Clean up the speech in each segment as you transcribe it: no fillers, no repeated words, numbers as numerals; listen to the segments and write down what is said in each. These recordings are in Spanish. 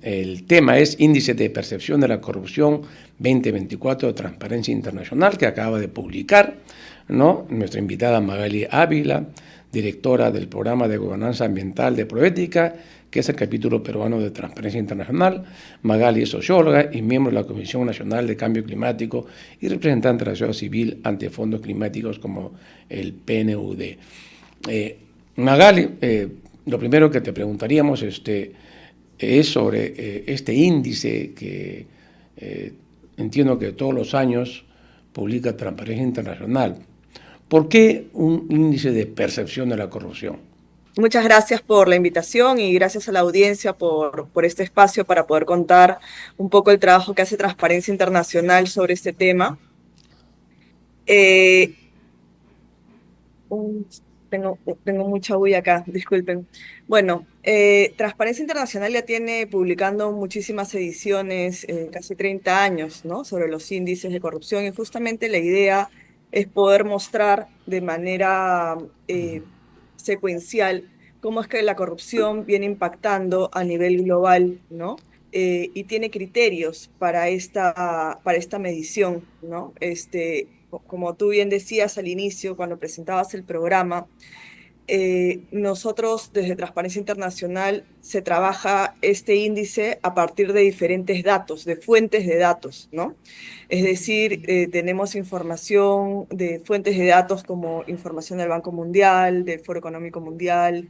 El tema es Índice de Percepción de la Corrupción 2024 de Transparencia Internacional, que acaba de publicar, ¿no?, nuestra invitada Magali Ávila, directora del Programa de Gobernanza Ambiental de Proética, que es el capítulo peruano de Transparencia Internacional. Magali es socióloga y miembro de la Comisión Nacional de Cambio Climático y representante de la sociedad civil ante fondos climáticos como el PNUD. Magali, lo primero que te preguntaríamos es sobre este índice que entiendo que todos los años publica Transparencia Internacional. ¿Por qué un índice de percepción de la corrupción? Muchas gracias por la invitación y gracias a la audiencia por este espacio para poder contar un poco el trabajo que hace Transparencia Internacional sobre este tema. Eh, un- tengo mucha bulla acá, disculpen. Bueno, Transparencia Internacional ya tiene publicando muchísimas ediciones, casi 30 años, ¿no?, sobre los índices de corrupción, y justamente la idea es poder mostrar de manera secuencial cómo es que la corrupción viene impactando a nivel global, ¿no? Y tiene criterios para esta medición, ¿no? Como tú bien decías al inicio, cuando presentabas el programa, nosotros desde Transparencia Internacional se trabaja este índice a partir de diferentes datos, de fuentes de datos, ¿no? Es decir, tenemos información de fuentes de datos como información del Banco Mundial, del Foro Económico Mundial,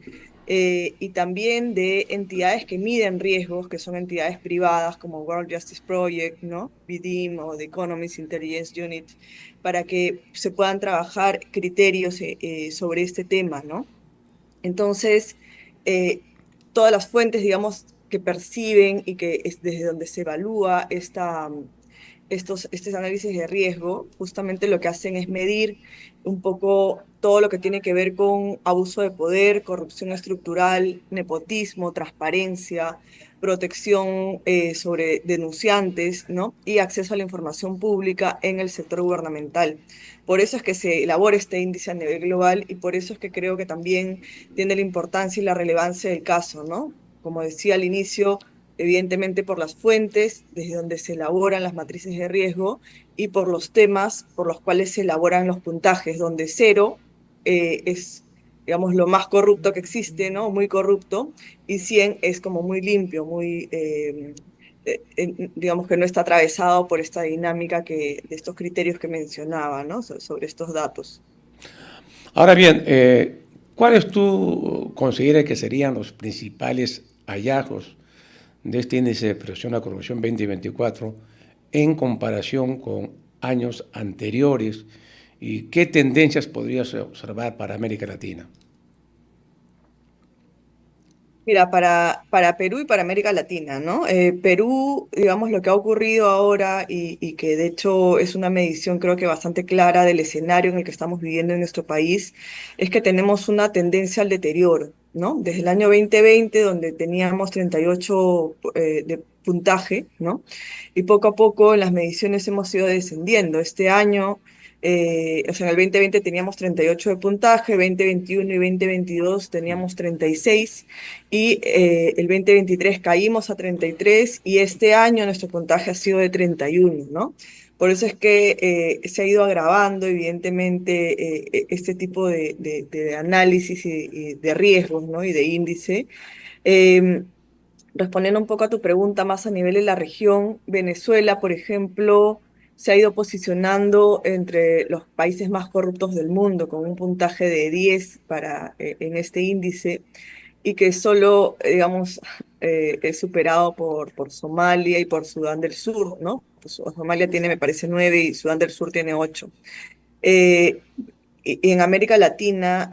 y también de entidades que miden riesgos, que son entidades privadas como World Justice Project, ¿no?, BDIM o The Economist Intelligence Unit, para que se puedan trabajar criterios sobre este tema, ¿no? Entonces, eh, todas las fuentes, digamos, que perciben y que es desde donde se evalúa estos análisis de riesgo, justamente lo que hacen es medir un poco todo lo que tiene que ver con abuso de poder, corrupción estructural, nepotismo, transparencia, protección sobre denunciantes, ¿no?, y acceso a la información pública en el sector gubernamental. Por eso es que se elabora este índice a nivel global y por eso es que creo que también tiene la importancia y la relevancia del caso, ¿no? Como decía al inicio, evidentemente por las fuentes desde donde se elaboran las matrices de riesgo y por los temas por los cuales se elaboran los puntajes, donde cero es, digamos, lo más corrupto que existe, ¿no? Muy corrupto, y 100 es como muy limpio, digamos que no está atravesado por esta dinámica de estos criterios que mencionaba, ¿no?, sobre estos datos. Ahora bien, ¿cuáles tú consideras que serían los principales hallazgos de este índice de percepción a la corrupción 2024 en comparación con años anteriores y qué tendencias podrías observar para América Latina? Mira, para Perú y para América Latina, ¿no? Perú, digamos, lo que ha ocurrido ahora y que de hecho es una medición creo que bastante clara del escenario en el que estamos viviendo en nuestro país, es que tenemos una tendencia al deterioro, ¿no? Desde el año 2020, donde teníamos 38 de puntaje, ¿no? Y poco a poco en las mediciones hemos ido descendiendo. Este año, o sea, en el 2020 teníamos 38 de puntaje, 2021 y 2022 teníamos 36 y el 2023 caímos a 33 y este año nuestro puntaje ha sido de 31, ¿no? Por eso es que se ha ido agravando, evidentemente, este tipo de análisis y de riesgos, ¿no?, y de índice. Eh, Respondiendo un poco a tu pregunta más a nivel de la región, Venezuela, por ejemplo, se ha ido posicionando entre los países más corruptos del mundo, con un puntaje de 10 en este índice, y que solo, digamos, es superado por Somalia y por Sudán del Sur, ¿no? Pues Somalia tiene, me parece, 9 y Sudán del Sur tiene 8. Eh, y en América Latina,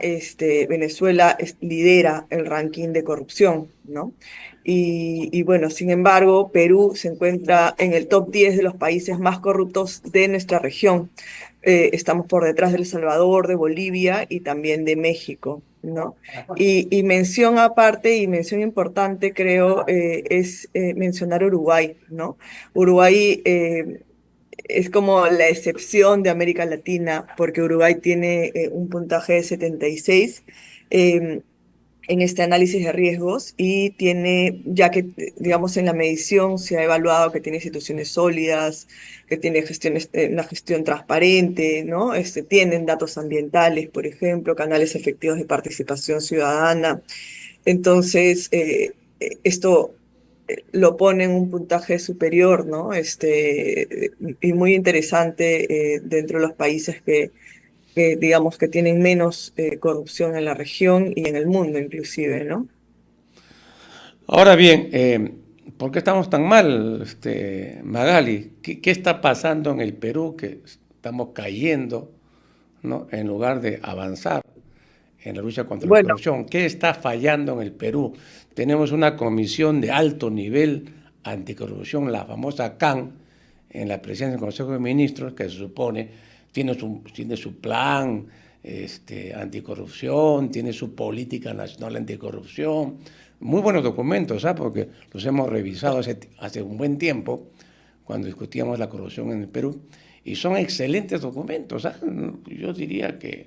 Venezuela lidera el ranking de corrupción, ¿no? Y bueno, sin embargo, Perú se encuentra en el top 10 de los países más corruptos de nuestra región. Estamos por detrás de El Salvador, de Bolivia y también de México, ¿no? Y mención aparte y mención importante, creo, es mencionar Uruguay, ¿no? Uruguay es como la excepción de América Latina, porque Uruguay tiene un puntaje de 76, eh, en este análisis de riesgos y tiene, ya que, digamos, en la medición se ha evaluado que tiene instituciones sólidas, que tiene una gestión transparente, ¿no? Tienen datos ambientales, por ejemplo, canales efectivos de participación ciudadana. Entonces, esto lo pone en un puntaje superior, ¿no? Y muy interesante dentro de los países que digamos que tienen menos corrupción en la región y en el mundo inclusive, ¿no? Ahora bien, ¿por qué estamos tan mal, Magali? ¿Qué está pasando en el Perú que estamos cayendo, ¿no? En lugar de avanzar en la lucha contra la Bueno, corrupción? ¿Qué está fallando en el Perú? Tenemos una comisión de alto nivel anticorrupción, la famosa CAN, en la presidencia del Consejo de Ministros, que se supone tiene su plan anticorrupción, tiene su política nacional anticorrupción. Muy buenos documentos, ¿sabes? Porque los hemos revisado hace un buen tiempo, cuando discutíamos la corrupción en el Perú, y son excelentes documentos. ¿Sabes? Yo diría que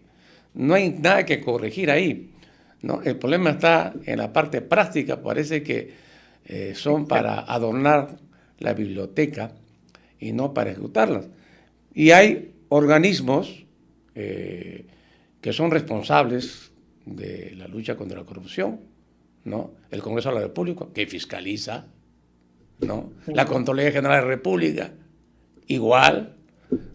no hay nada que corregir ahí, ¿no? El problema está en la parte práctica, parece que son para adornar la biblioteca y no para ejecutarlas. Y hay organismos que son responsables de la lucha contra la corrupción, ¿no? El Congreso de la República, que fiscaliza, ¿no? La Contraloría General de la República, igual,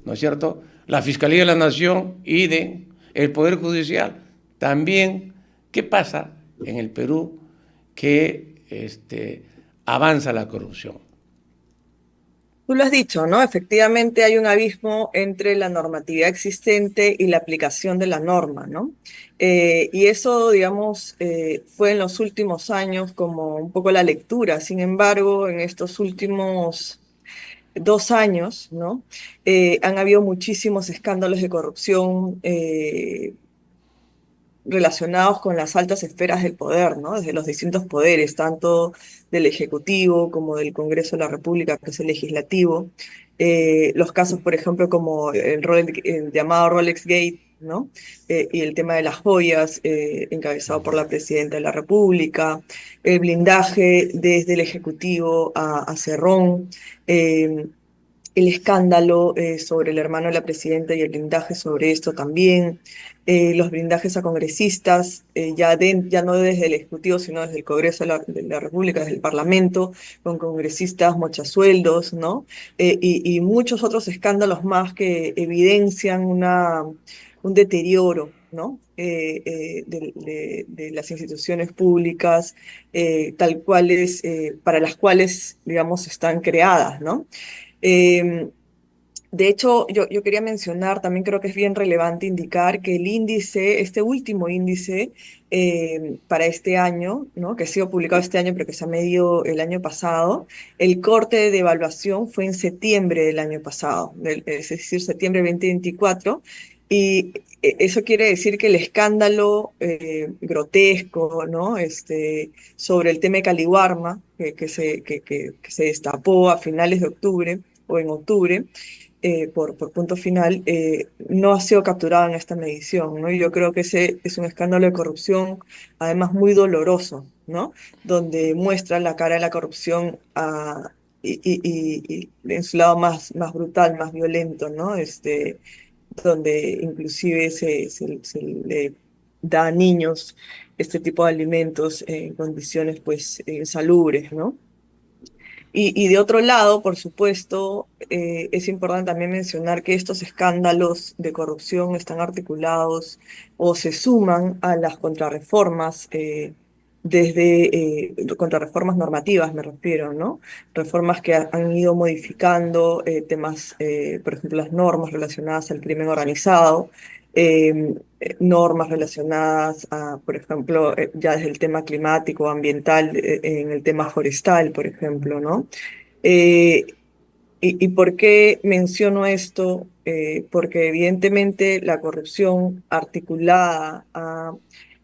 ¿no es cierto? La Fiscalía de la Nación, IDE, el Poder Judicial, también. ¿Qué pasa en el Perú que avanza la corrupción? tú lo has dicho, ¿no? Efectivamente hay un abismo entre la normatividad existente y la aplicación de la norma, ¿no? Y eso, digamos, fue en los últimos años como un poco la lectura. Sin embargo, en estos últimos 2 años, ¿no? Han habido muchísimos escándalos de corrupción relacionados con las altas esferas del poder, ¿no? Desde los distintos poderes, tanto del Ejecutivo como del Congreso de la República, que es el legislativo. Los casos, por ejemplo, como el llamado Rolex Gate, ¿no? Y el tema de las joyas, encabezado por la Presidenta de la República, el blindaje desde el Ejecutivo a Cerrón, el escándalo sobre el hermano de la presidenta y el blindaje sobre esto también, los blindajes a congresistas, ya no desde el Ejecutivo, sino desde el Congreso de la República, desde el Parlamento, con congresistas mochasueldos, ¿no? Y muchos otros escándalos más que evidencian un deterioro, ¿no? De las instituciones públicas, tal cuales, para las cuales, digamos, están creadas, ¿no? Em, de hecho, yo quería mencionar, también creo que es bien relevante indicar que el índice, este último índice para este año, ¿no? Que ha sido publicado este año, pero que se ha medido el año pasado, el corte de evaluación fue en septiembre del año pasado, es decir, septiembre 2024, y eso quiere decir que el escándalo grotesco, ¿no? Sobre el tema de Caliwarma, que se destapó a finales de octubre o en octubre, por punto final, no ha sido capturado en esta medición, ¿no? Y yo creo que ese es un escándalo de corrupción, además muy doloroso, ¿no? Donde muestra la cara de la corrupción y en su lado más brutal, más violento, ¿no? Donde inclusive se le da a niños este tipo de alimentos en condiciones, pues, insalubres, ¿no? Y de otro lado, por supuesto, es importante también mencionar que estos escándalos de corrupción están articulados o se suman a las contrarreformas, contrarreformas normativas, me refiero, ¿no? Reformas que han ido modificando temas, por ejemplo, las normas relacionadas al crimen organizado, normas relacionadas a, por ejemplo, ya desde el tema climático, ambiental, en el tema forestal, por ejemplo, ¿no? Eh, y por qué menciono esto? Porque evidentemente la corrupción articulada a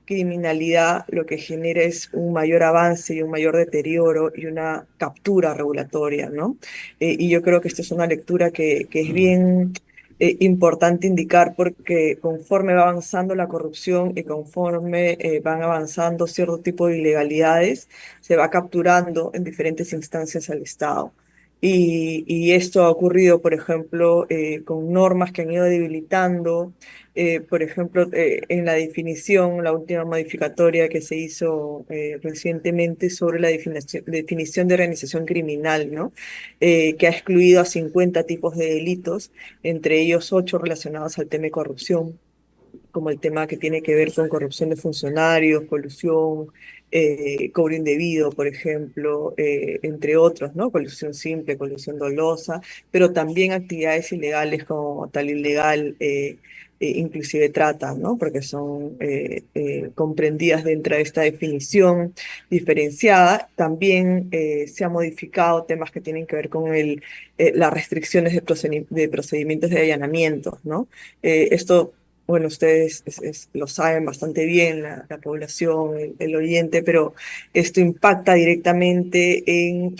criminalidad lo que genera es un mayor avance y un mayor deterioro y una captura regulatoria, ¿no? Y yo creo que esta es una lectura que es bien importante indicar porque conforme va avanzando la corrupción y conforme van avanzando cierto tipo de ilegalidades, se va capturando en diferentes instancias al Estado. Y esto ha ocurrido, por ejemplo, con normas que han ido debilitando, por ejemplo, en la definición, la última modificatoria que se hizo recientemente sobre la definición de organización criminal, ¿no? Que ha excluido a 50 tipos de delitos, entre ellos 8 relacionados al tema de corrupción, como el tema que tiene que ver con corrupción de funcionarios, colusión, cobro indebido, por ejemplo, entre otros, ¿no? Colusión simple, colusión dolosa, pero también actividades ilegales como tal ilegal, inclusive trata, ¿no? Porque son comprendidas dentro de esta definición diferenciada. También se han modificado temas que tienen que ver con las restricciones de procedimientos de allanamiento, ¿no? Esto, bueno, ustedes lo saben bastante bien, la población, el oyente, pero esto impacta directamente en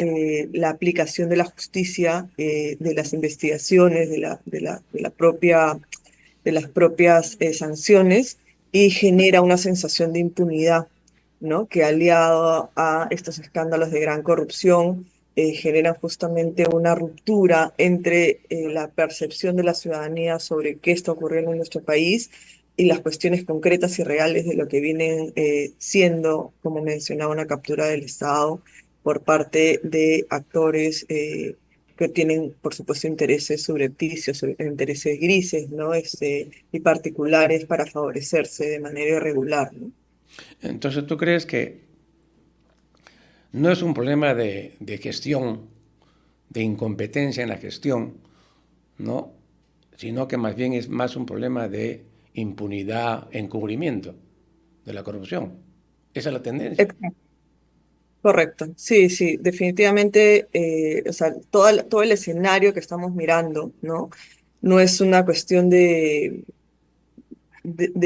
la aplicación de la justicia, de las investigaciones, de las propias sanciones, y genera una sensación de impunidad, ¿no? Que aliado a estos escándalos de gran corrupción, generan justamente una ruptura entre la percepción de la ciudadanía sobre qué está ocurriendo en nuestro país y las cuestiones concretas y reales de lo que vienen siendo, como mencionaba, una captura del Estado por parte de actores que tienen, por supuesto, intereses subrepticios, intereses grises, ¿no? Y particulares para favorecerse de manera irregular, ¿no? Entonces, ¿tú crees que no es un problema de gestión, de incompetencia en la gestión, ¿no? Sino que más bien es más un problema de impunidad, encubrimiento de la corrupción? Esa es la tendencia. Correcto, sí, sí, definitivamente, o sea, todo el escenario que estamos mirando, ¿no? No es una cuestión de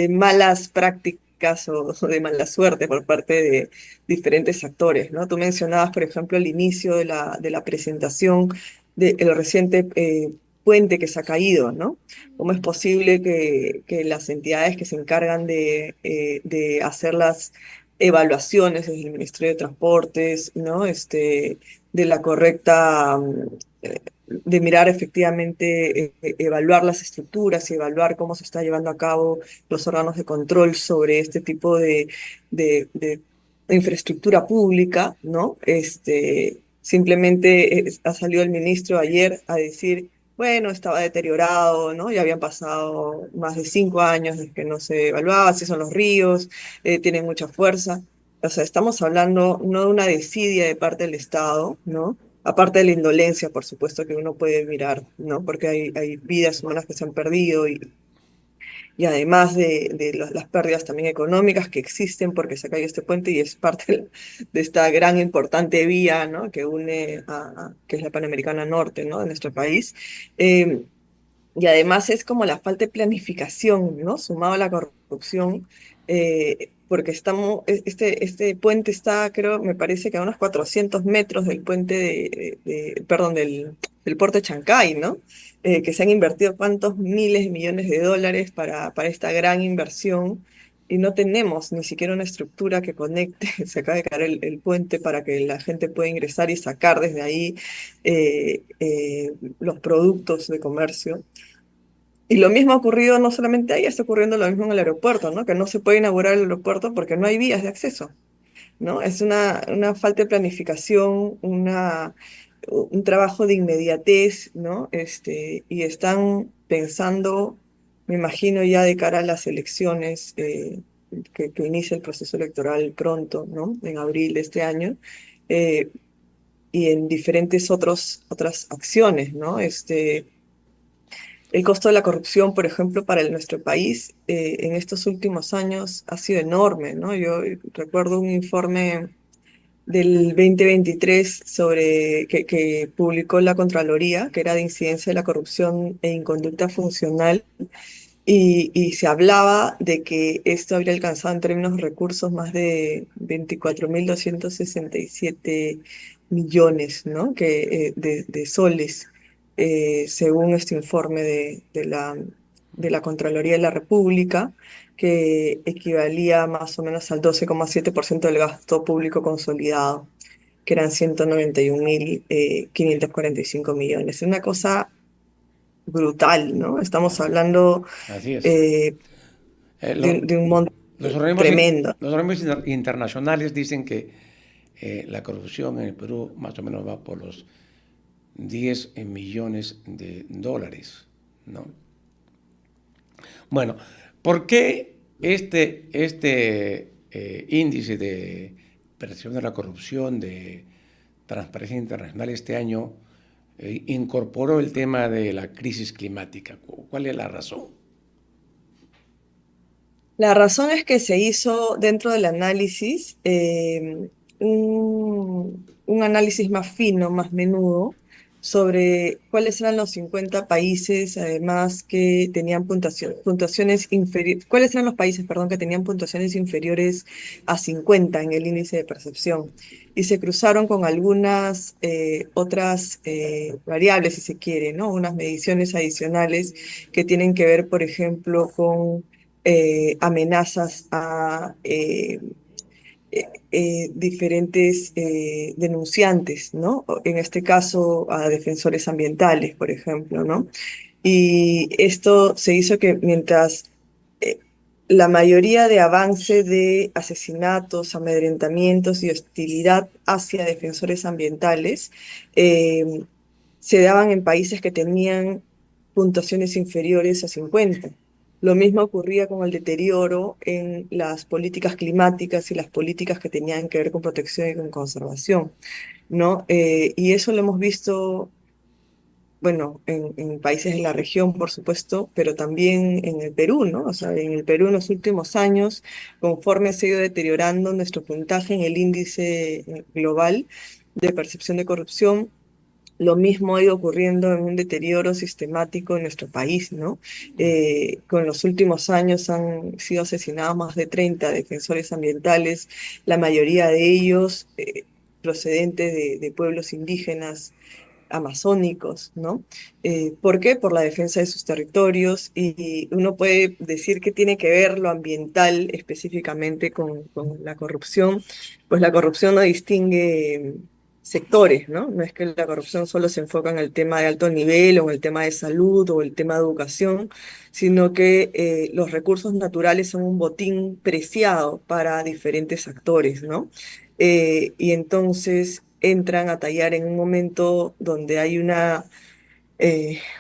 malas prácticas o de mala suerte por parte de diferentes actores, ¿no? Tú mencionabas, por ejemplo, el inicio de la presentación del reciente puente que se ha caído, ¿no? ¿Cómo es posible que las entidades que se encargan de hacer las evaluaciones desde el Ministerio de Transportes, ¿no? De la correcta de mirar efectivamente, evaluar las estructuras y evaluar cómo se está llevando a cabo los órganos de control sobre este tipo de infraestructura pública, ¿no? Simplemente ha salido el ministro ayer a decir, bueno, estaba deteriorado, ¿no? Ya habían pasado más de 5 años desde que no se evaluaba, así son los ríos, tienen mucha fuerza. O sea, estamos hablando no de una desidia de parte del Estado, ¿no? Aparte de la indolencia, por supuesto, que uno puede mirar, ¿no? Porque hay vidas humanas que se han perdido y además de las pérdidas también económicas que existen porque se cayó este puente y es parte de esta gran importante vía, ¿no? Que une que es la Panamericana Norte, ¿no? De nuestro país. Eh, y además es como la falta de planificación, ¿no? Sumado a la corrupción, porque este puente está, creo, me parece que a unos 400 metros del puente perdón, del puerto de Chancay, ¿no? Que se han invertido cuántos miles de millones de dólares para esta gran inversión y no tenemos ni siquiera una estructura que conecte, se acaba de caer el puente para que la gente pueda ingresar y sacar desde ahí los productos de comercio. Y lo mismo ha ocurrido no solamente ahí, está ocurriendo lo mismo en el aeropuerto, ¿no? Que no se puede inaugurar el aeropuerto porque no hay vías de acceso, ¿no? Es una falta de planificación, un trabajo de inmediatez, ¿no? Y están pensando, me imagino ya de cara a las elecciones, que inicia el proceso electoral pronto, ¿no? En abril de este año, eh, y en diferentes otras acciones, ¿no? El costo de la corrupción, por ejemplo, para nuestro país en estos últimos años ha sido enorme, ¿no? Yo recuerdo un informe del 2023 que publicó la Contraloría, que era de incidencia de la corrupción e inconducta funcional, y se hablaba de que esto habría alcanzado en términos de recursos más de 24.267 millones, ¿no? De soles. según este informe de la Contraloría de la República, que equivalía más o menos al 12,7% del gasto público consolidado, que eran 191.545 millones. Es una cosa brutal, ¿no? Estamos Claro, hablando así es. eh, Eh, lo- de un monto los organismos, tremendo. los organismos internacionales dicen que la corrupción en el Perú más o menos va por los 10 millones de dólares, ¿no? Bueno, ¿por qué este índice de percepción de la corrupción de Transparencia Internacional este año incorporó el tema de la crisis climática? ¿Cuál es la razón? La razón es que se hizo dentro del análisis un análisis más fino, más menudo, sobre cuáles eran los 50 países, además, que tenían puntuaciones inferiores, cuáles eran los países, perdón, que tenían puntuaciones inferiores a 50 en el índice de percepción. Y se cruzaron con algunas otras variables, si se quiere, ¿no? Unas mediciones adicionales que tienen que ver, por ejemplo, con amenazas a diferentes denunciantes, ¿no? En este caso, a defensores ambientales, por ejemplo, ¿no? Y esto se hizo que mientras eh, la mayoría de avance de asesinatos, amedrentamientos y hostilidad hacia defensores ambientales eh, se daban en países que tenían puntuaciones inferiores a 50. Lo mismo ocurría con el deterioro en las políticas climáticas y las políticas que tenían que ver con protección y con conservación, ¿no? Y eso lo hemos visto, bueno, en países de la región, por supuesto, pero también en el Perú, ¿no? O sea, en el Perú en los últimos años, conforme se ha ido deteriorando nuestro puntaje en el índice global de percepción de corrupción, lo mismo ha ido ocurriendo en un deterioro sistemático en nuestro país, ¿no? Con los últimos años han sido asesinados más de 30 defensores ambientales, la mayoría de ellos procedentes de pueblos indígenas amazónicos, ¿no? ¿Por qué? Por la defensa de sus territorios y uno puede decir que tiene que ver lo ambiental específicamente con la corrupción, pues la corrupción no distingue sectores, ¿no? No es que la corrupción solo se enfoca en el tema de alto nivel o en el tema de salud o el tema de educación, sino que los recursos naturales son un botín preciado para diferentes actores, ¿no? Y entonces entran a tallar en un momento donde hay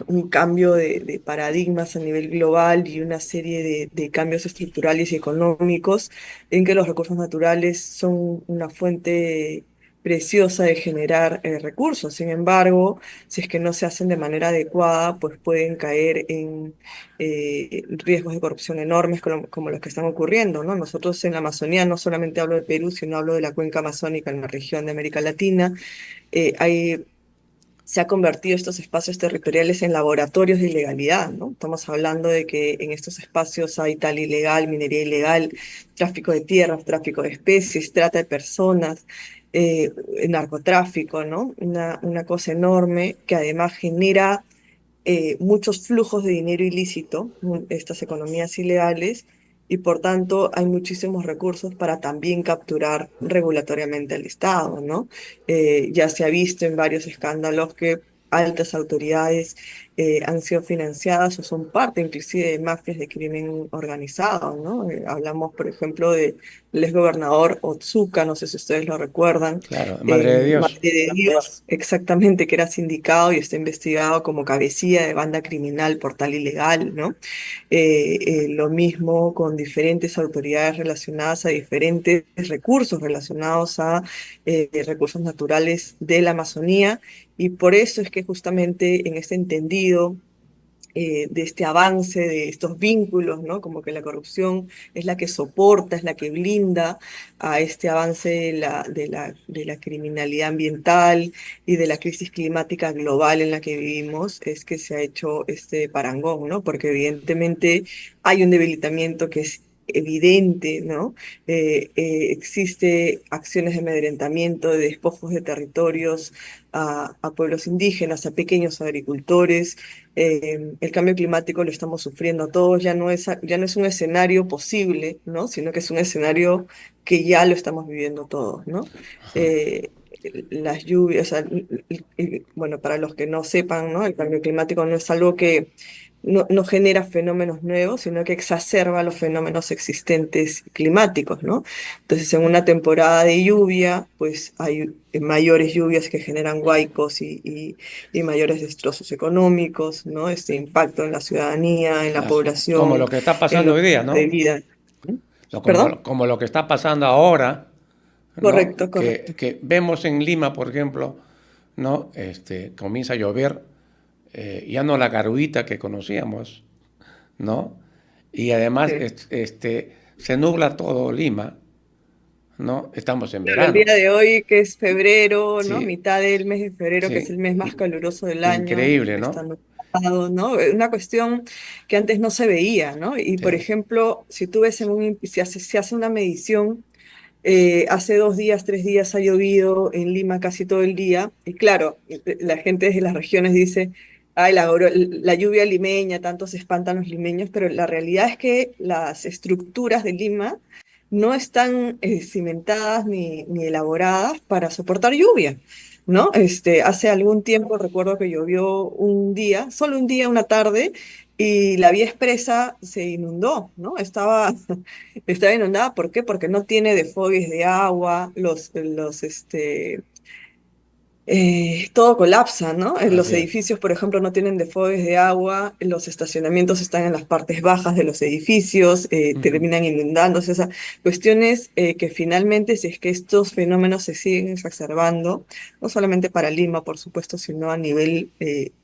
un cambio de paradigmas a nivel global y una serie de cambios estructurales y económicos en que los recursos naturales son una fuente preciosa de generar recursos. Sin embargo, si es que no se hacen de manera adecuada, pues pueden caer en riesgos de corrupción enormes como los que están ocurriendo, ¿no? Nosotros en la Amazonía, no solamente hablo de Perú, sino hablo de la cuenca amazónica en la región de América Latina, hay se ha convertido estos espacios territoriales en laboratorios de ilegalidad, ¿no? Estamos hablando de que en estos espacios hay tal ilegal, minería ilegal, tráfico de tierras, tráfico de especies, trata de personas, narcotráfico, ¿no? Una cosa enorme que además genera muchos flujos de dinero ilícito, estas economías ilegales, y por tanto hay muchísimos recursos para también capturar regulatoriamente al Estado, ¿no? Ya se ha visto en varios escándalos que altas autoridades han sido financiadas o son parte inclusive de mafias de crimen organizado, ¿no? Hablamos, por ejemplo, del exgobernador Otsuka, no sé si ustedes lo recuerdan, Claro, Madre de en Dios. Madre de Dios, exactamente, que era sindicado y está investigado como cabecilla de banda criminal por tal ilegal, ¿no? Lo mismo con diferentes autoridades relacionadas a diferentes recursos relacionados a recursos naturales de la Amazonía, y por eso es que justamente en este entendido de este avance, de estos vínculos, ¿no? Como que la corrupción es la que soporta, es la que blinda a este avance de la criminalidad ambiental y de la crisis climática global en la que vivimos, es que se ha hecho este parangón, ¿no? Porque evidentemente hay un debilitamiento que es evidente, ¿no? Existe acciones de amedrentamiento, de despojos de territorios a pueblos indígenas, a pequeños agricultores. El cambio climático lo estamos sufriendo todos, ya no es un escenario posible, ¿no? Sino que es un escenario que ya lo estamos viviendo todos, ¿no? Eh, las lluvias, o sea, bueno, para los que no sepan, ¿no? El cambio climático no es algo que no genera fenómenos nuevos, sino que exacerba los fenómenos existentes climáticos, ¿no? Entonces, en una temporada de lluvia, pues hay mayores lluvias que generan huaicos y mayores destrozos económicos, ¿no? Este impacto en la ciudadanía, en la Claro. Como población, lo que está en pasando los hoy día, de ¿no? vida. ¿No? ¿Perdón? Como lo que está pasando ahora, ¿no? Correcto, correcto. Que vemos en Lima, por ejemplo, ¿no? Comienza a llover, ya no la garuita que conocíamos, ¿no? Y además Sí. se nubla todo Lima, ¿no? Estamos en Claro, el día verano. de hoy, que es febrero, ¿no? Sí, Mitad del mes de febrero, que es sí, el mes más caluroso del año, increíble, está ¿no? nublado, ¿no? Una cuestión que antes no se veía, ¿no? Y por Sí, ejemplo, si tú ves se hace una medición, hace 2 días, 3 días ha llovido en Lima casi todo el día, y claro, la gente de las regiones dice, ay, la lluvia limeña, tanto se espantan los limeños, pero la realidad es que las estructuras de Lima no están cimentadas ni elaboradas para soportar lluvia, ¿no? Hace algún tiempo recuerdo que llovió un día, solo un día, una tarde, y la vía expresa se inundó, ¿no? Estaba inundada, ¿por qué? Porque no tiene desfogues de agua, todo colapsa, ¿no? Los así es. edificios, por ejemplo, no tienen desfogues de agua, los estacionamientos están en las partes bajas de los edificios, Ujú. terminan inundándose, o sea, cuestiones que finalmente, si es que estos fenómenos se siguen exacerbando, no solamente para Lima, por supuesto, sino a nivel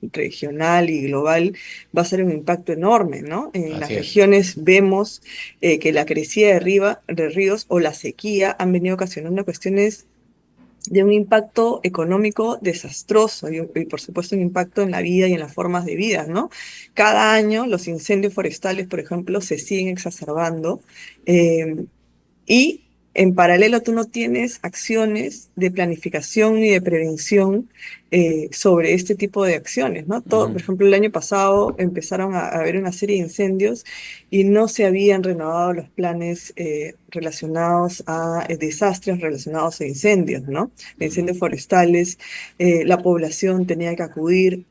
regional y global, va a ser un impacto enorme, ¿no? En Así las es. regiones vemos que la crecida de ríos o la sequía han venido ocasionando cuestiones de un impacto económico desastroso y, por supuesto un impacto en la vida y en las formas de vida, ¿no? Cada año los incendios forestales, por ejemplo, se siguen exacerbando, eh, y en paralelo tú no tienes acciones de planificación ni de prevención sobre este tipo de acciones, ¿no? Por Ujú. ejemplo, el año pasado empezaron a haber una serie de incendios y no se habían renovado los planes relacionados a desastres relacionados a incendios, ¿no? Incendios forestales. La población tenía que acudir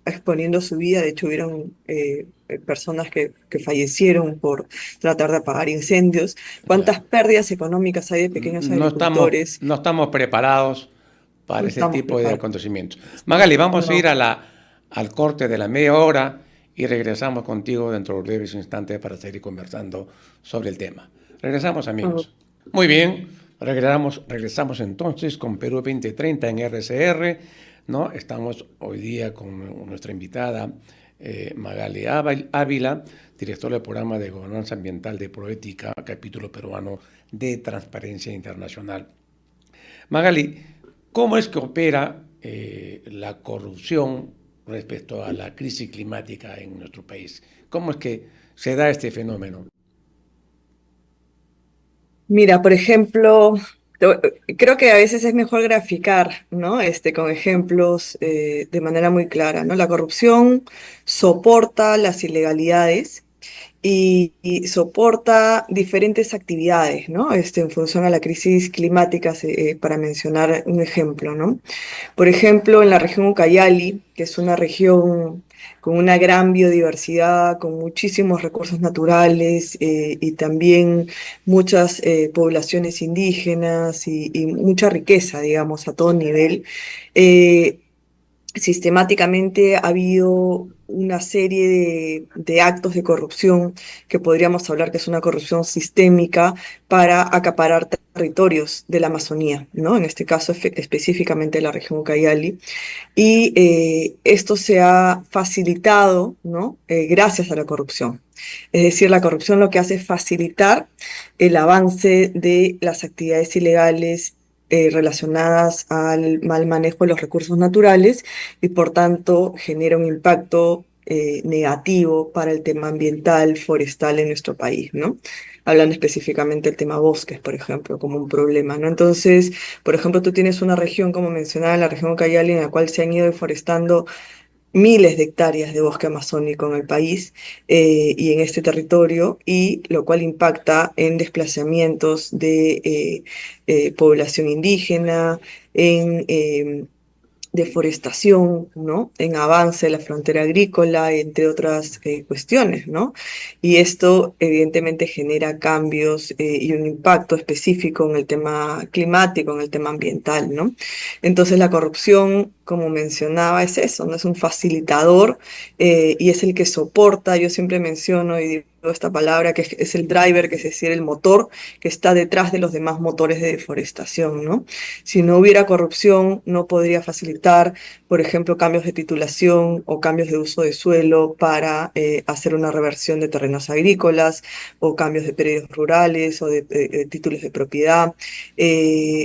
exponiendo su vida. De hecho, hubieron personas que fallecieron por tratar de apagar incendios. ¿Cuántas Claro. pérdidas económicas hay de pequeños agricultores? No estamos preparados No para ese estamos tipo de preparados. acontecimientos. Magali, vamos a ir No. al corte de la media hora y regresamos contigo dentro de breves instantes para seguir conversando sobre el tema. Regresamos, No. amigos. Muy bien, regresamos entonces con Perú 2030 en RCR, ¿no? Estamos hoy día con nuestra invitada Magali Ávila, directora del programa de Gobernanza Ambiental de Proética, capítulo peruano de Transparencia Internacional. Magali, ¿cómo es que opera la corrupción respecto a la crisis climática en nuestro país? ¿Cómo es que se da este fenómeno? Mira, por ejemplo, creo que a veces es mejor graficar, ¿no? Con ejemplos de manera muy clara, ¿no? La corrupción soporta las ilegalidades y soporta diferentes actividades, ¿no? En función a la crisis climática, para mencionar un ejemplo, ¿no? Por ejemplo, en la región Ucayali, que es una región con una gran biodiversidad, con muchísimos recursos naturales, y también muchas poblaciones indígenas y mucha riqueza, digamos, a todo nivel. eh, Sistemáticamente ha habido una serie de actos de corrupción que podríamos hablar que es una corrupción sistémica para acaparar territorios de la Amazonía, ¿no? En este caso específicamente la región Ucayali. Y esto se ha facilitado, ¿no? Gracias a la corrupción. Es decir, la corrupción lo que hace es facilitar el avance de las actividades ilegales relacionadas al mal manejo de los recursos naturales y por tanto genera un impacto negativo para el tema ambiental, forestal en nuestro país, ¿no? Hablando específicamente del tema bosques, por ejemplo, como un problema, ¿no? Entonces, por ejemplo, tú tienes una región, como mencionaba, la región Ucayali, en la cual se han ido deforestando miles de hectáreas de bosque amazónico en el país y en este territorio, y lo cual impacta en desplazamientos de población indígena, en deforestación, ¿no? En avance de la frontera agrícola, entre otras cuestiones, ¿no? Y esto evidentemente genera cambios y un impacto específico en el tema climático, en el tema ambiental, ¿no? Entonces la corrupción, como mencionaba, es eso, ¿no? Es un facilitador y es el que soporta, yo siempre menciono y digo esta palabra, que es el driver, que es decir, el motor que está detrás de los demás motores de deforestación, ¿no? Si no hubiera corrupción, no podría facilitar, por ejemplo, cambios de titulación o cambios de uso de suelo para hacer una reversión de terrenos agrícolas o cambios de predios rurales o de títulos de propiedad.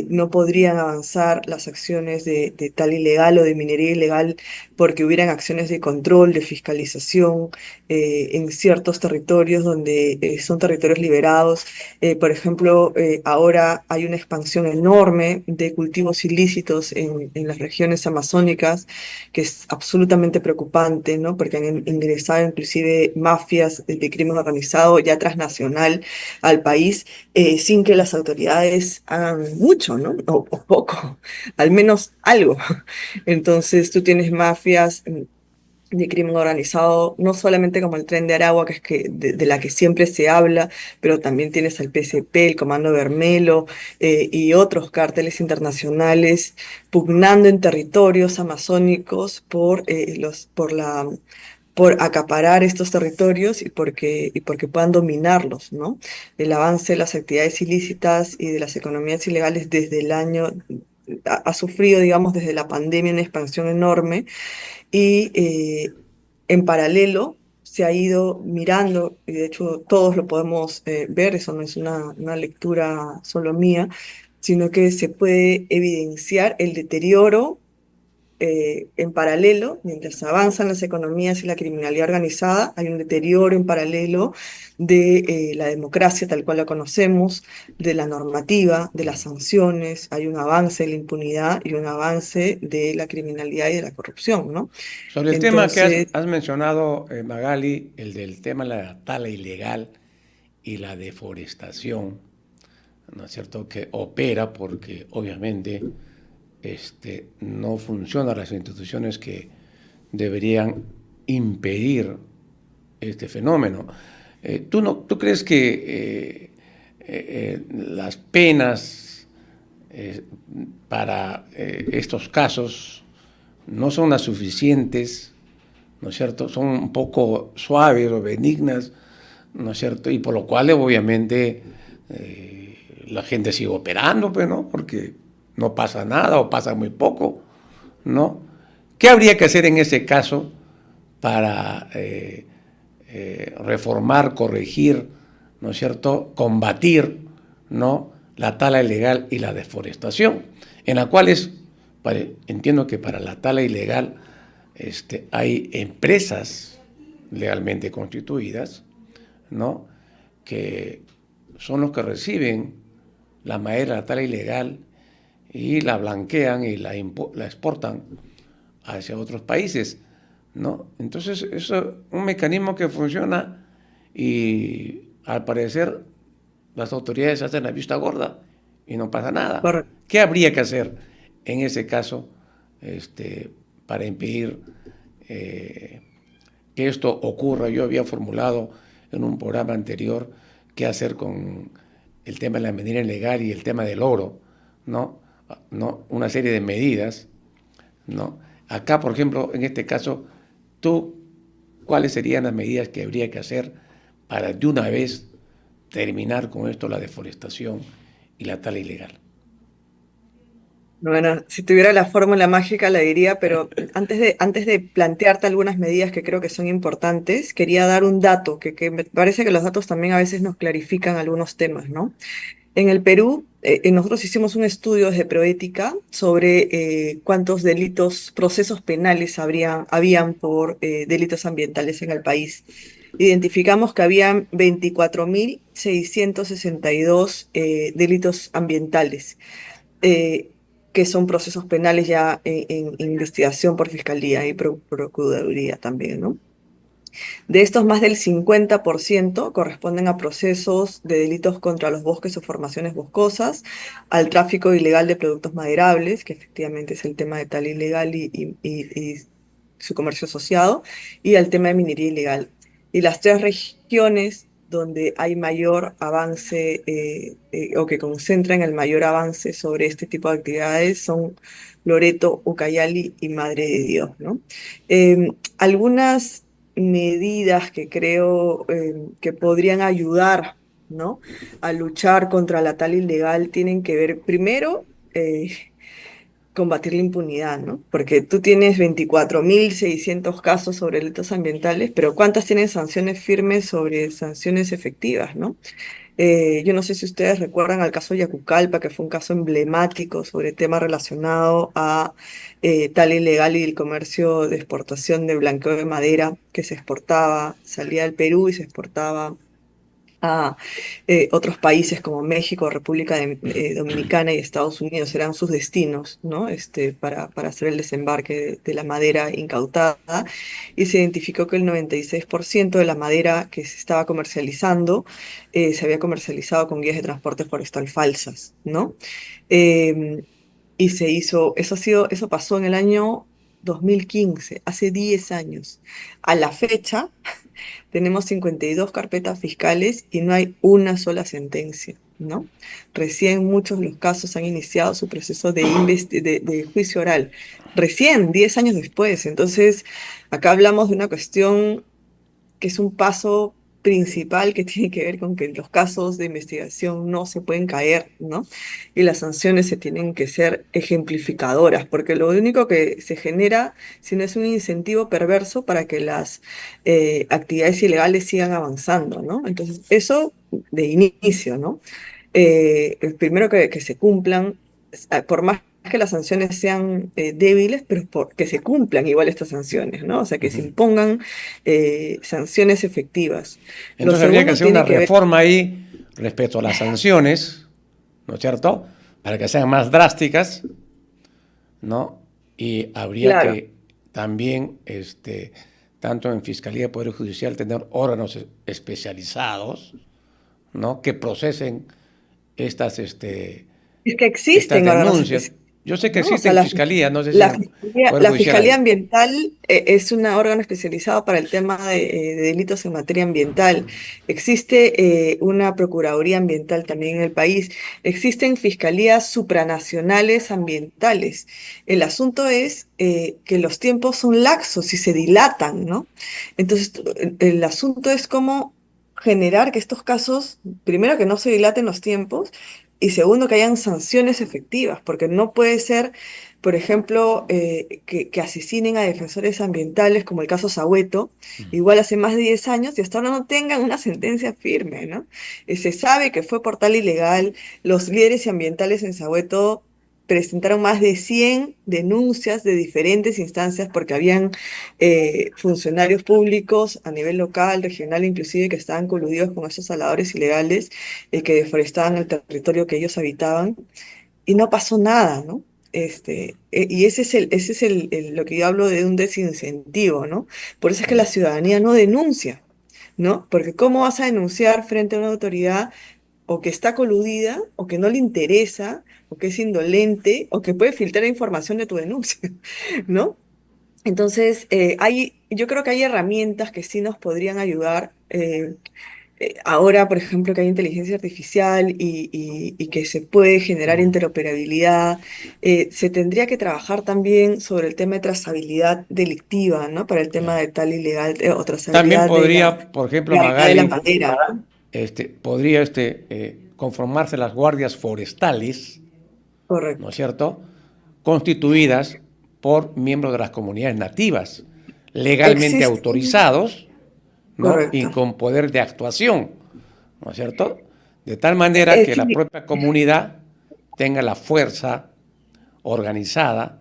No podrían avanzar las acciones de tal ilegal o de minería ilegal porque hubieran acciones de control, de fiscalización en ciertos territorios donde son territorios liberados. Por ejemplo, ahora hay una expansión enorme de cultivos ilícitos en las regiones amazónicas, que es absolutamente preocupante, ¿no? Porque han ingresado inclusive mafias de crimen organizado ya transnacional al país sin que las autoridades hagan mucho, ¿no? O poco, al menos algo. Entonces tú tienes mafias de crimen organizado, no solamente como el Tren de Aragua, que es de la que siempre se habla, pero también tienes al PCP, el Comando Bermelo, y otros cárteles internacionales pugnando en territorios amazónicos por acaparar estos territorios y porque puedan dominarlos, ¿no? El avance de las actividades ilícitas y de las economías ilegales desde el año ha sufrido, digamos, desde la pandemia una expansión enorme y en paralelo se ha ido mirando, y de hecho todos lo podemos ver, eso no es una lectura solo mía, sino que se puede evidenciar el deterioro en paralelo, mientras avanzan las economías y la criminalidad organizada, hay un deterioro en paralelo de la democracia tal cual la conocemos, de la normativa, de las sanciones, hay un avance de la impunidad y un avance de la criminalidad y de la corrupción, ¿no? Sobre el tema que Entonces, has mencionado, Magali, el del tema de la tala ilegal y la deforestación, ¿no es cierto?, que opera porque obviamente no funcionan las instituciones que deberían impedir este fenómeno. ¿Tú crees que las penas para estos casos no son las suficientes, ¿no es cierto? Son un poco suaves o benignas, ¿no es cierto? Y por lo cual, obviamente, la gente sigue operando, pues, ¿no? Porque no pasa nada o pasa muy poco, ¿no? ¿Qué habría que hacer en ese caso para reformar, corregir, ¿no es cierto?, combatir, ¿no?, la tala ilegal y la deforestación, en la cual entiendo que para la tala ilegal hay empresas legalmente constituidas, ¿no?, que son los que reciben la madera, la tala ilegal, y la blanquean y la exportan hacia otros países, ¿no? Entonces, eso es un mecanismo que funciona y al parecer las autoridades hacen la vista gorda y no pasa nada. por, ¿Qué habría que hacer en ese caso para impedir que esto ocurra? Yo había formulado en un programa anterior qué hacer con el tema de la minería ilegal y el tema del oro, ¿no? ¿No? Una serie de medidas, ¿no? Acá, por ejemplo, en este caso, ¿cuáles serían las medidas que habría que hacer para de una vez terminar con esto, la deforestación y la tala ilegal? bueno, si tuviera la fórmula mágica la diría, pero antes de plantearte algunas medidas que creo que son importantes, quería dar un dato, que me parece que los datos también a veces nos clarifican algunos temas, ¿no? En el Perú, nosotros hicimos un estudio de Proética sobre cuántos delitos, procesos penales habían por delitos ambientales en el país. Identificamos que habían 24.662 delitos ambientales, eh, que son procesos penales ya en investigación por Fiscalía y Procuraduría también, ¿no? De estos, más del 50% corresponden a procesos de delitos contra los bosques o formaciones boscosas, al tráfico ilegal de productos maderables, que efectivamente es el tema de tal ilegal y su comercio asociado, y al tema de minería ilegal. Y las tres regiones donde hay mayor avance o que concentran el mayor avance sobre este tipo de actividades son Loreto, Ucayali y Madre de Dios, ¿no? Algunas medidas que creo que podrían ayudar, ¿no?, a luchar contra la tala ilegal tienen que ver, primero, combatir la impunidad, ¿no? Porque tú tienes 24.600 casos sobre delitos ambientales, pero ¿cuántas tienen sanciones firmes sobre sanciones efectivas, ¿no? Yo no sé si ustedes recuerdan al caso Yacucalpa, que fue un caso emblemático sobre tema relacionado a tal ilegal y el comercio de exportación de blanqueo de madera que se exportaba, salía del Perú y se exportaba a otros países como México, Dominicana y Estados Unidos eran sus destinos, ¿no? Para hacer el desembarque de la madera incautada, y se identificó que el 96% de la madera que se estaba comercializando se había comercializado con guías de transporte forestal falsas, ¿no? Em, y eso pasó en el año 2015, hace 10 años. A la fecha, tenemos 52 carpetas fiscales y no hay una sola sentencia, ¿no? Recién muchos de los casos han iniciado su proceso de juicio oral. Recién, 10 años después. Entonces, acá hablamos de una cuestión que es un paso principal que tiene que ver con que los casos de investigación no se pueden caer, ¿no? Y las sanciones se tienen que ser ejemplificadoras, porque lo único que se genera, si no es un incentivo perverso para que las actividades ilegales sigan avanzando, ¿no? Entonces, eso de inicio, ¿no? El primero que se cumplan, por más que las sanciones sean débiles, pero que se cumplan igual estas sanciones, ¿no? O sea, que se Ujú. impongan sanciones efectivas. Lo Entonces habría que segundo hacer una tiene que ver, reforma ahí respecto a las sanciones, ¿no es cierto? Para que sean más drásticas, ¿no? Y habría claro, que también, tanto en Fiscalía y Poder Judicial, tener órganos especializados, ¿no? Que procesen estas, es que estas existen órganos denuncias. especiales, Yo sé que ¿no? O existe sea, en Fiscalía, no sé si en Poder la Judicial Fiscalía hay. Ambiental es un órgano especializado para el tema de delitos en materia ambiental. Existe una Procuraduría Ambiental también en el país. Existen fiscalías supranacionales ambientales. El asunto es que los tiempos son laxos y se dilatan, ¿no? Entonces, el asunto es cómo generar que estos casos, primero, que no se dilaten los tiempos, y segundo, que hayan sanciones efectivas, porque no puede ser, por ejemplo, que asesinen a defensores ambientales, como el caso Sahueto, igual hace más de 10 años, y hasta ahora no tengan una sentencia firme, ¿no? Se sabe que fue por tal ilegal, los líderes ambientales en Sahueto presentaron más de 100 denuncias de diferentes instancias porque habían funcionarios públicos a nivel local, regional, inclusive, que estaban coludidos con esos saladores ilegales que deforestaban el territorio que ellos habitaban, y no pasó nada, ¿no? Y lo que yo hablo de un desincentivo, ¿no? Por eso es que la ciudadanía no denuncia, ¿no? Porque ¿cómo vas a denunciar frente a una autoridad o que está coludida, o que no le interesa, o que es indolente, o que puede filtrar información de tu denuncia, ¿no? Entonces, yo creo que hay herramientas que sí nos podrían ayudar. Ahora, por ejemplo, que hay inteligencia artificial y que se puede generar interoperabilidad, se tendría que trabajar también sobre el tema de trazabilidad delictiva, ¿no? Para el tema Claro. de tal ilegal o También trazabilidad podría, por ejemplo, legalidad de la Magali, madera, ¿no? podría conformarse las guardias forestales, ¿no es Correcto. cierto?, constituidas por miembros de las comunidades nativas, legalmente Existen, autorizados, ¿no?, y correcto. con poder de actuación, ¿no es cierto?, de tal manera que la Sí, propia comunidad tenga la fuerza organizada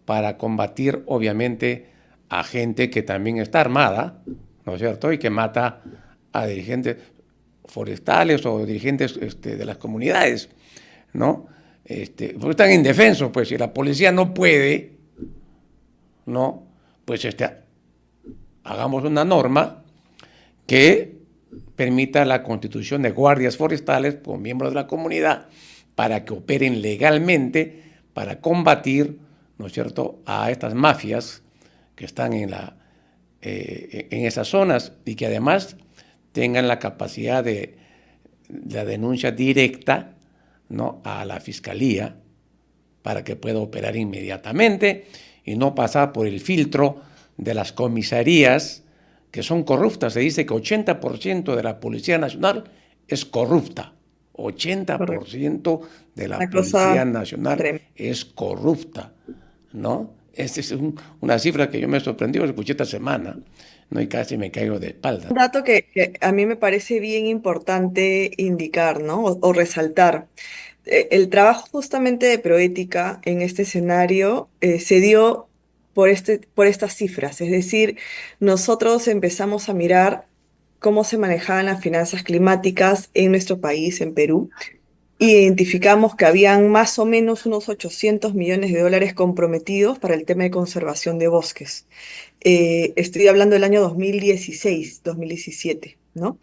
para combatir, obviamente, a gente que también está armada, ¿no es cierto?, y que mata a dirigentes forestales o dirigentes de las comunidades, ¿no? Porque están indefensos, pues si la policía no puede, ¿no? Pues hagamos una norma que permita la constitución de guardias forestales con miembros de la comunidad para que operen legalmente para combatir, ¿no es cierto?, a estas mafias que están en esas zonas y que además tengan la capacidad de la denuncia directa, ¿no?, a la fiscalía para que pueda operar inmediatamente y no pasar por el filtro de las comisarías que son corruptas. Se dice que 80% de la Policía Nacional es corrupta. correcto. 80% de la Una Policía cosa Nacional tremenda. es corrupta, ¿no? Esta es una cifra que yo me sorprendió, escuché esta semana, ¿no? Y casi me caigo de espalda. Un dato que a mí me parece bien importante indicar, ¿no? O resaltar. El trabajo justamente de Proética en este escenario se dio por estas cifras, es decir, nosotros empezamos a mirar cómo se manejaban las finanzas climáticas en nuestro país, en Perú, e identificamos que habían más o menos unos 800 millones de dólares comprometidos para el tema de conservación de bosques. Estoy hablando del año 2016, 2017, ¿no?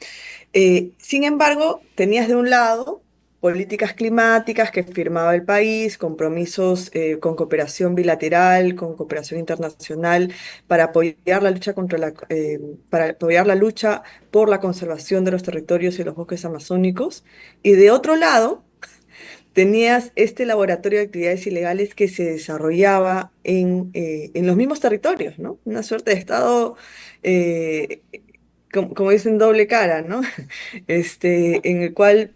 Sin embargo, tenías de un lado políticas climáticas que firmaba el país, compromisos con cooperación bilateral, con cooperación internacional para apoyar la lucha para apoyar la lucha por la conservación de los territorios y los bosques amazónicos. Y de otro lado, tenías este laboratorio de actividades ilegales que se desarrollaba en los mismos territorios, ¿no? Una suerte de estado, eh, como dicen, doble cara, ¿no? En el cual,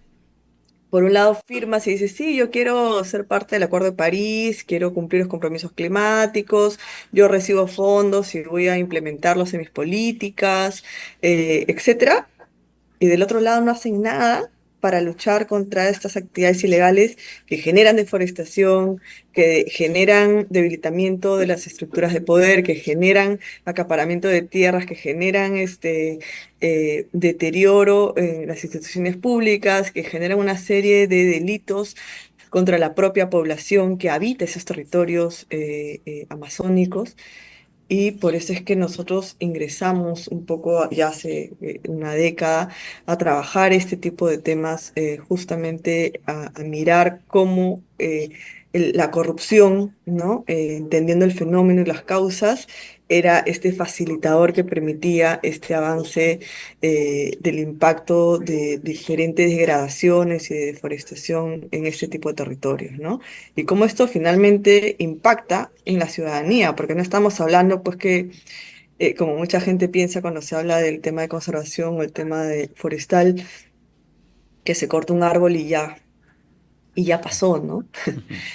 por un lado, firmas y dices, sí, yo quiero ser parte del Acuerdo de París, quiero cumplir los compromisos climáticos, yo recibo fondos y voy a implementarlos en mis políticas, etcétera, y del otro lado no hacen nada para luchar contra estas actividades ilegales que generan deforestación, que generan debilitamiento de las estructuras de poder, que generan acaparamiento de tierras, que generan deterioro en las instituciones públicas, que generan una serie de delitos contra la propia población que habita esos territorios amazónicos. Y por eso es que nosotros ingresamos un poco ya hace una década a trabajar este tipo de temas, justamente a mirar cómo la corrupción, ¿no? Entendiendo el fenómeno y las causas, era este facilitador que permitía este avance del impacto de diferentes degradaciones y de deforestación en este tipo de territorios, ¿no? Y cómo esto finalmente impacta en la ciudadanía, porque no estamos hablando, pues que, como mucha gente piensa cuando se habla del tema de conservación o el tema de forestal, que se corta un árbol y ya pasó, ¿no?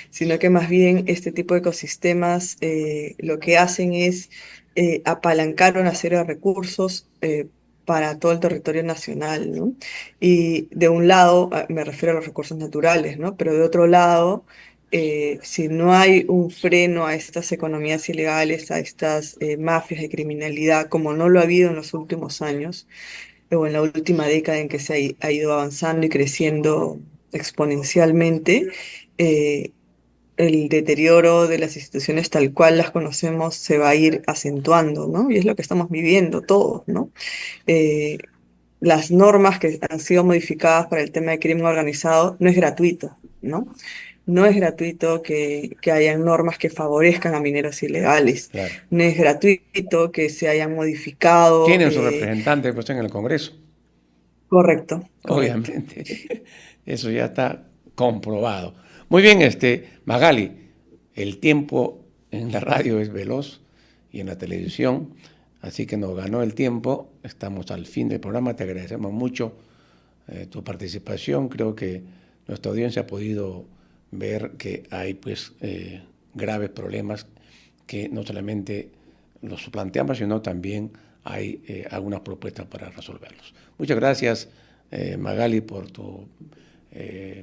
Sino que más bien este tipo de ecosistemas lo que hacen es apalancar una serie de recursos para todo el territorio nacional, ¿no? Y de un lado, me refiero a los recursos naturales, ¿no? Pero de otro lado, si no hay un freno a estas economías ilegales, a estas mafias de criminalidad, como no lo ha habido en los últimos años, o en la última década en que ha ido avanzando y creciendo exponencialmente, eh, el deterioro de las instituciones tal cual las conocemos se va a ir acentuando, ¿no? Y es lo que estamos viviendo todos, ¿no? Eh, las normas que han sido modificadas para el tema de crimen organizado no es gratuito, ¿no? No es gratuito que hayan normas que favorezcan a mineros ilegales. Claro. No es gratuito que se hayan modificado. Tienen su representante pues, en el Congreso, Correcto, correcto. obviamente. Eso ya está comprobado. Muy bien, Magali, el tiempo en la radio es veloz y en la televisión, así que nos ganó el tiempo. Estamos al fin del programa. Te agradecemos mucho tu participación. Creo que nuestra audiencia ha podido ver que hay pues graves problemas que no solamente los planteamos, sino también hay algunas propuestas para resolverlos. Muchas gracias, Magali, por tu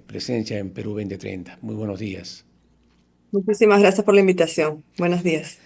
presencia en Perú 2030. Muy buenos días. Muchísimas gracias por la invitación. Buenos días.